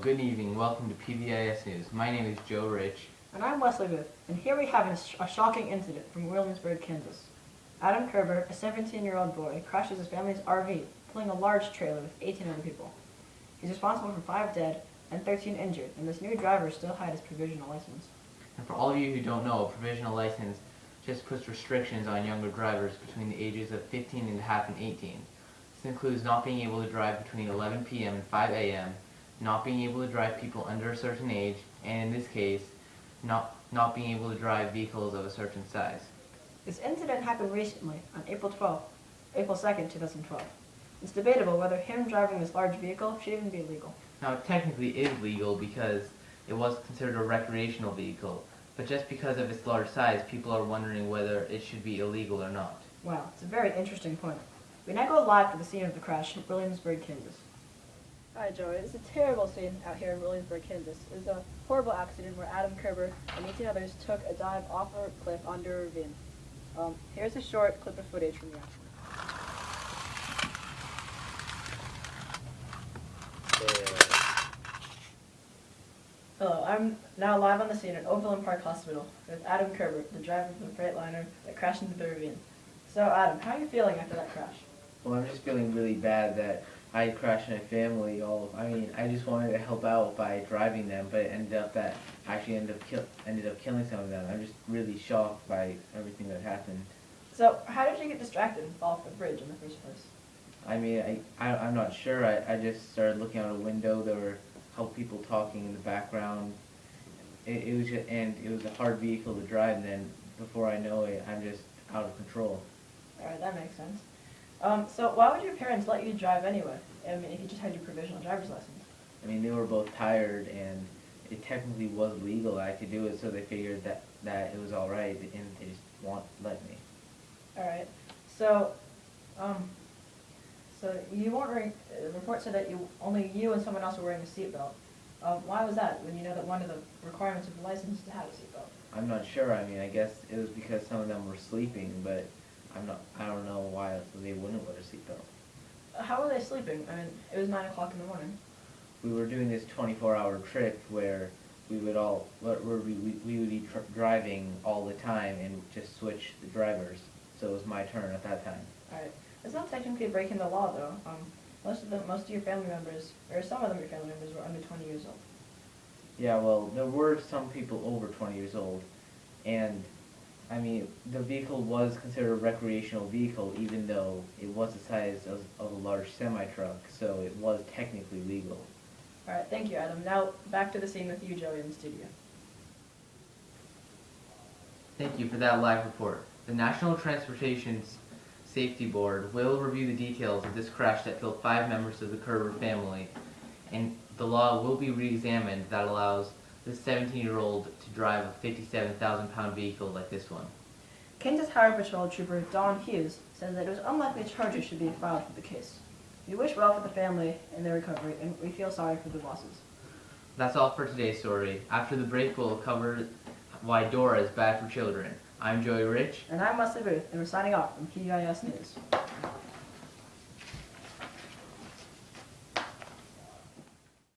good evening. Welcome to PBIS News. My name is Joe Rich. And I'm Wesley Booth, and here we have a shocking incident from Williamsburg, Kansas. Adam Kerber, a 17-year-old boy, crashes his family's RV, pulling a large trailer with 18 other people. He's responsible for 5 dead and 13 injured, and this new driver still had his provisional license. And for all of you who don't know, a provisional license just puts restrictions on younger drivers between the ages of 15 and a half and 18. This includes not being able to drive between 11 p.m. and 5 a.m., not being able to drive people under a certain age, and in this case, not being able to drive vehicles of a certain size. This incident happened recently, on April 2nd, 2012. It's debatable whether him driving this large vehicle should even be legal. Now, it technically is legal because it was considered a recreational vehicle, but just because of its large size, people are wondering whether it should be illegal or not. Wow, it's a very interesting point. We now go live to the scene of the crash in Williamsburg, Kansas. Hi, Joey. It's a terrible scene out here in Williamsburg, Kansas. It was a horrible accident where Adam Kerber and 18 others took a dive off a cliff onto a ravine. Here's a short clip of footage from the accident. Hello, I'm now live on the scene at Overland Park Hospital with Adam Kerber, the driver of the Freightliner that crashed into the ravine. So, Adam, how are you feeling after that crash? Well, I'm just feeling really bad that I crashed my family. I just wanted to help out by driving them, but it ended up that I actually ended up killing some of them. I'm just really shocked by everything that happened. So, how did you get distracted and fall off the bridge in the first place? I'm not sure. I just started looking out a window. There were a couple people talking in the background. It was a hard vehicle to drive, and then before I know it, I'm just out of control. Alright, that makes sense. So why would your parents let you drive anyway? I mean, if you just had your provisional driver's license. I mean, they were both tired, and it technically was legal. I could do it, so they figured that it was all right, and they just let me. Alright. So, so you weren't wearing. The report said that only you and someone else were wearing a seatbelt. Why was that? When you know that one of the requirements of the license is to have a seatbelt. I'm not sure. I mean, I guess it was because some of them were sleeping, but I don't know why they wouldn't wear a seatbelt. How were they sleeping? I mean, it was 9 o'clock in the morning. We were doing this 24-hour trip where we would be driving all the time and just switch the drivers. So it was my turn at that time. Alright. It's not technically breaking the law, though. Most of your family members, or some of them, your family members, were under 20 years old. Yeah, well, there were some people over 20 years old, and I mean, the vehicle was considered a recreational vehicle, even though it was the size of a large semi-truck, so it was technically legal. Alright, thank you, Adam. Now, back to the scene with you, Joey, in the studio. Thank you for that live report. The National Transportation Safety Board will review the details of this crash that killed 5 members of the Kerber family, and the law will be re-examined that allows this 17-year-old to drive a 57,000-pound vehicle like this one. Kansas Highway Patrol Trooper Don Hughes says that it was unlikely charges should be filed for the case. We wish well for the family in their recovery, and we feel sorry for the losses. That's all for today's story. After the break, we'll cover why Dora is bad for children. I'm Joey Rich. And I'm Wesley Booth, and we're signing off from PBIS News.